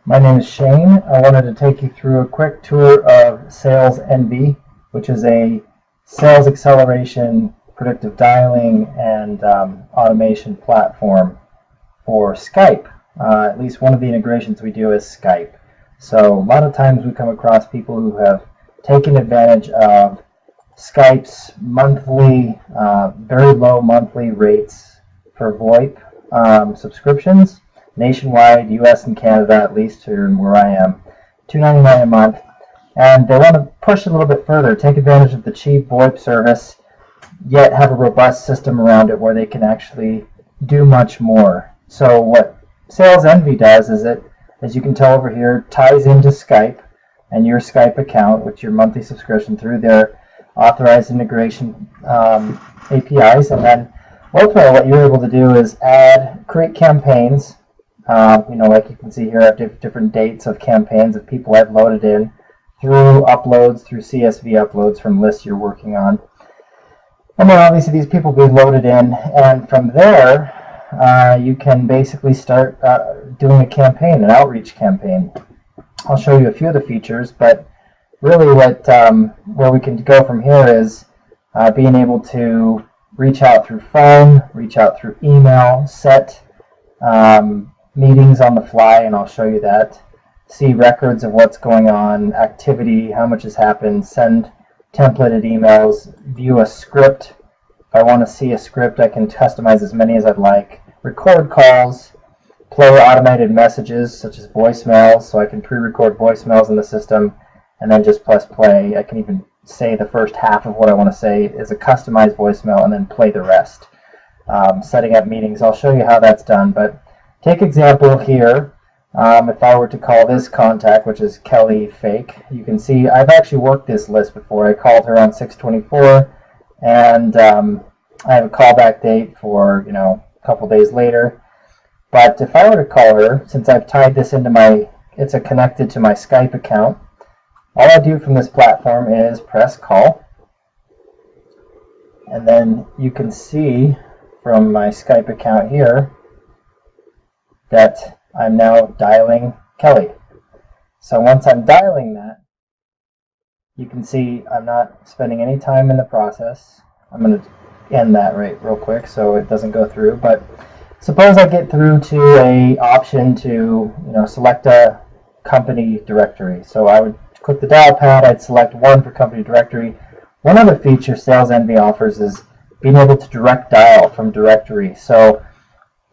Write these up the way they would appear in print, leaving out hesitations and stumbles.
My name is Shane. I wanted to take you through a quick tour of SalesEnvy, which is a sales acceleration, predictive dialing, and automation platform for Skype. At least one of the integrations we do is Skype. So a lot of times we come across people who have taken advantage of Skype's monthly, very low monthly rates for VoIP subscriptions. Nationwide, US and Canada, at least here where I am, $2.99 a month, and they want to push a little bit further, take advantage of the cheap VoIP service, yet have a robust system around it where they can actually do much more. So what SalesEnvy does is it, as you can tell over here, ties into Skype and your Skype account with your monthly subscription through their authorized integration APIs, and then ultimately what you're able to do is create campaigns. Like you can see here, I have different dates of campaigns of people I've loaded in through uploads, through CSV uploads from lists you're working on. And then obviously these people be loaded in, and from there you can basically start doing a campaign, an outreach campaign. I'll show you a few of the features, but really where we can go from here is being able to reach out through phone, reach out through email, set meetings on the fly, and I'll show you that. See records of what's going on, activity, how much has happened, send templated emails, view a script. If I want to see a script, I can customize as many as I'd like. Record calls, play automated messages such as voicemails, so I can pre-record voicemails in the system and then just press play. I can even say the first half of what I want to say is a customized voicemail and then play the rest. Setting up meetings, I'll show you how that's done, but take example here. If I were to call this contact, which is Kelly Fake, you can see I've actually worked this list before. I called her on 6/24, and I have a callback date for a couple days later. But if I were to call her, since I've tied this into it's connected to my Skype account, all I do from this platform is press call, and then you can see from my Skype account here that I'm now dialing Kelly. So once I'm dialing that, you can see I'm not spending any time in the process. I'm going to end that real quick so it doesn't go through. But suppose I get through to a option to select a company directory. So I would click the dial pad, I'd select one for company directory. One other feature SalesEnvy offers is being able to direct dial from directory. So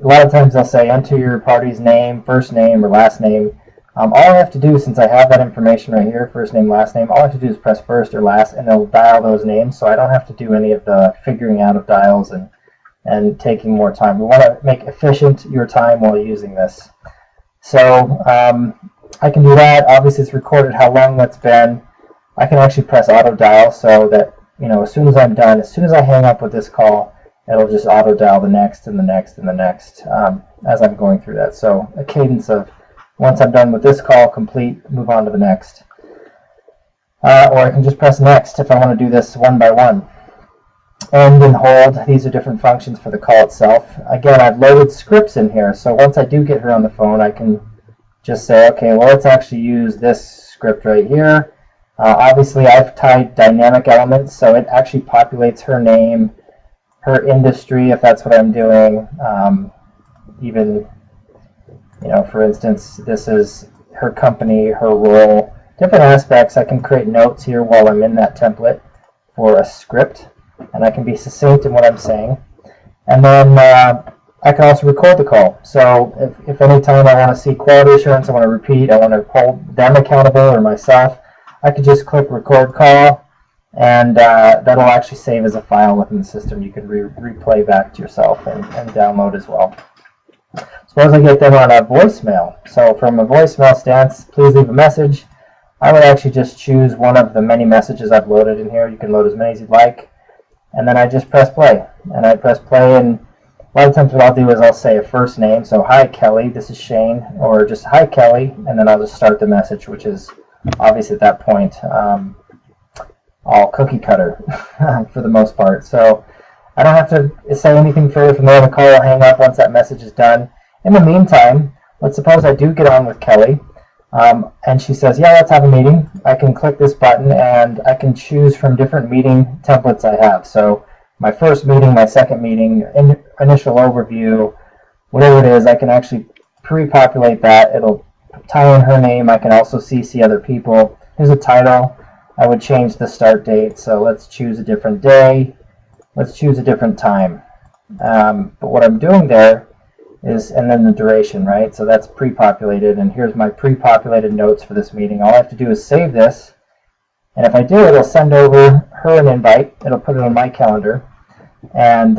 a lot of times they'll say enter your party's name, first name or last name. All I have to do, since I have that information right here, first name, last name, all I have to do is press first or last, and it'll dial those names, so I don't have to do any of the figuring out of dials and taking more time. We want to make efficient your time while using this. So I can do that. Obviously it's recorded how long that's been. I can actually press auto dial so that as soon as I'm done, as soon as I hang up with this call, it'll just auto dial the next and the next and the next as I'm going through that. So a cadence of once I'm done with this call, complete, move on to the next. Or I can just press next if I want to do this one by one. End and hold, these are different functions for the call itself. Again, I've loaded scripts in here, so once I do get her on the phone, I can just say, okay, well, let's actually use this script right here. Obviously, I've tied dynamic elements, so it actually populates her name, her industry, if that's what I'm doing. Even, for instance, this is her company, her role, different aspects. I can create notes here while I'm in that template for a script, and I can be succinct in what I'm saying. And then I can also record the call. So if any time I want to see quality assurance, I want to repeat, I want to hold them accountable or myself, I could just click record call, and that'll actually save as a file within the system. You can replay back to yourself and download as well. Suppose I get them on a voicemail. So from a voicemail stance, please leave a message. I would actually just choose one of the many messages I've loaded in here. You can load as many as you'd like. And then I just press play. And I press play, and a lot of times what I'll do is I'll say a first name. So, hi Kelly, this is Shane. Or just, hi Kelly. And then I'll just start the message, which is obviously at that point all cookie cutter for the most part. So I don't have to say anything further from there. The call will hang up once that message is done. In the meantime, let's suppose I do get on with Kelly. And she says, yeah, let's have a meeting. I can click this button and I can choose from different meeting templates I have. So my first meeting, my second meeting, initial overview, whatever it is, I can actually pre-populate that. It'll tie in her name. I can also CC other people. Here's a title. I would change the start date. So let's choose a different day. Let's choose a different time. But what I'm doing there is, and then the duration, right? So that's pre-populated, and here's my pre-populated notes for this meeting. All I have to do is save this, and if I do, it'll send over her an invite. It'll put it on my calendar, and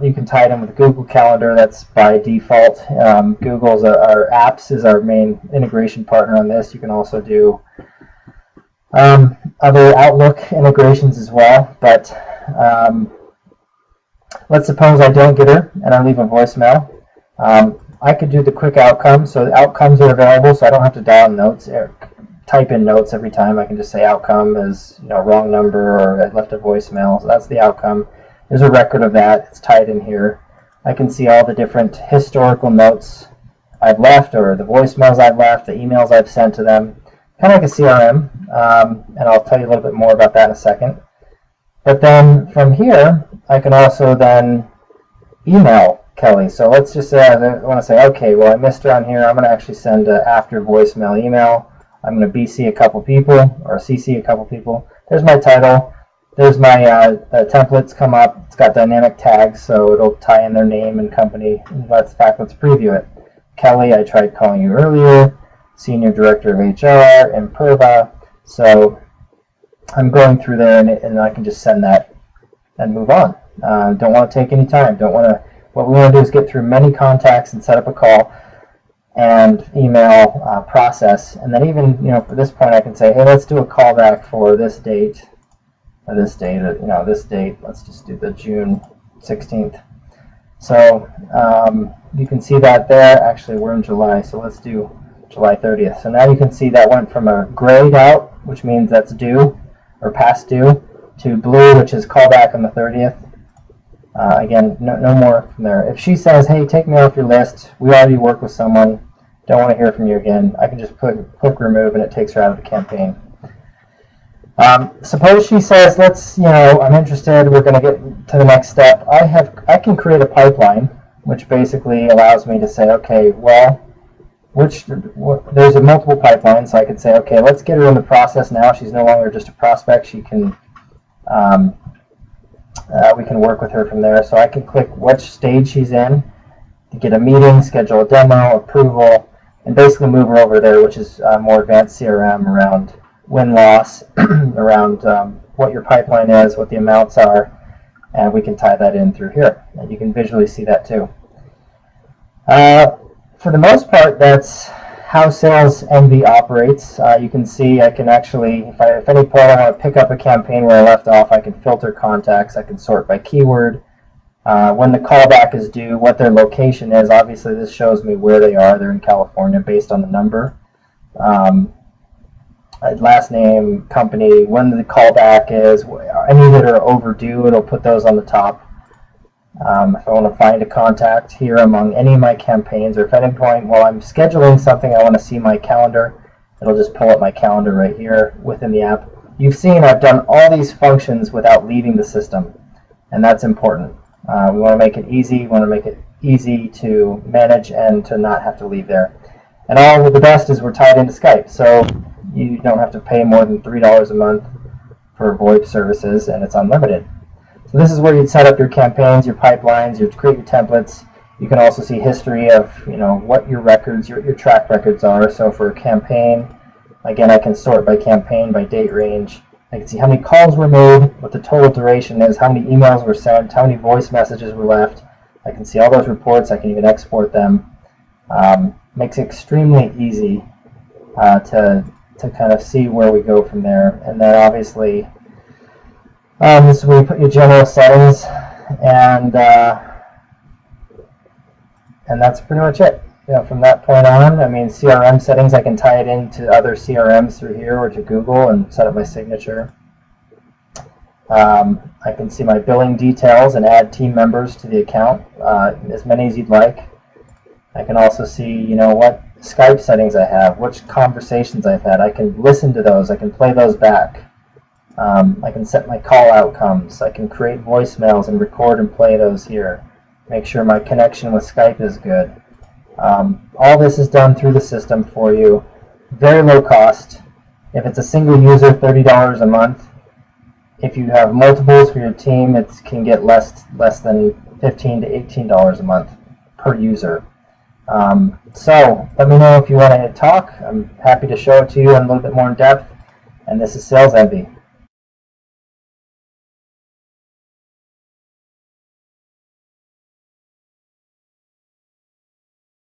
you can tie it in with Google Calendar. That's by default. Google's our apps is our main integration partner on this. You can also do other Outlook integrations as well, but let's suppose I don't get her and I leave a voicemail. I could do the quick outcome, so the outcomes are available, so I don't have to dial notes or type in notes every time. I can just say outcome is wrong number, or I left a voicemail, so that's the outcome. There's a record of that. It's tied in here. I can see all the different historical notes I've left, or the voicemails I've left, the emails I've sent to them, kind of like a CRM, and I'll tell you a little bit more about that in a second. But then from here, I can also then email Kelly. So let's just say I want to say, okay, well, I missed her on here. I'm going to actually send an after voicemail email. I'm going to BC a couple people, or CC a couple people. There's my title. There's my templates come up. It's got dynamic tags, so it'll tie in their name and company. In fact, let's preview it. Kelly, I tried calling you earlier. Senior Director of HR, Imperva. So I'm going through there, and I can just send that and move on. Don't want to take any time. What we want to do is get through many contacts and set up a call and email process. And then even, for this point, I can say, hey, let's do a callback for this date, or this date, this date. Let's just do the June 16th. So you can see that there. Actually, we're in July, so let's do July 30th. So now you can see that went from a grayed out, which means that's due or past due, to blue, which is callback on the 30th. Again, no more from there. If she says, hey, take me off your list, we already work with someone, don't want to hear from you again, I can just click remove, and it takes her out of the campaign. Suppose she says, I'm interested, we're going to get to the next step. I can create a pipeline, which basically allows me to say, okay, well, there's a multiple pipeline, so I could say, okay, let's get her in the process now. She's no longer just a prospect. She can, we can work with her from there. So I can click which stage she's in to get a meeting, schedule a demo, approval, and basically move her over there, which is more advanced CRM around win-loss, around what your pipeline is, what the amounts are, and we can tie that in through here. And you can visually see that too. For the most part, that's how SalesEnvy operates. You can see I can actually, if any point I want to pick up a campaign where I left off, I can filter contacts, I can sort by keyword, when the callback is due, what their location is. Obviously, this shows me where they are. They're in California based on the number. Last name, company, when the callback is, any that are overdue, it'll put those on the top. If I want to find a contact here among any of my campaigns, or if at any point while I'm scheduling something I want to see my calendar, it'll just pull up my calendar right here within the app. You've seen I've done all these functions without leaving the system, and that's important. We want to make it easy. We want to make it easy to manage and to not have to leave there. And all the best is we're tied into Skype, so you don't have to pay more than $3 a month for VoIP services, and it's unlimited. So this is where you'd set up your campaigns, your pipelines, you'd create your templates. You can also see history of what your records, your track records are. So for a campaign, again, I can sort by campaign, by date range. I can see how many calls were made, what the total duration is, how many emails were sent, how many voice messages were left. I can see all those reports. I can even export them. Makes it extremely easy to kind of see where we go from there. And then obviously, this is where you put your general settings, and that's pretty much it. From that point on, CRM settings, I can tie it into other CRMs through here or to Google and set up my signature. I can see my billing details and add team members to the account, as many as you'd like. I can also see, what Skype settings I have, which conversations I've had. I can listen to those. I can play those back. I can set my call outcomes. I can create voicemails and record and play those here. Make sure my connection with Skype is good. All this is done through the system for you. Very low cost. If it's a single user, $30 a month. If you have multiples for your team, it can get less than $15 to $18 a month per user. So let me know if you want to talk. I'm happy to show it to you in a little bit more in depth. And this is SalesEnvy.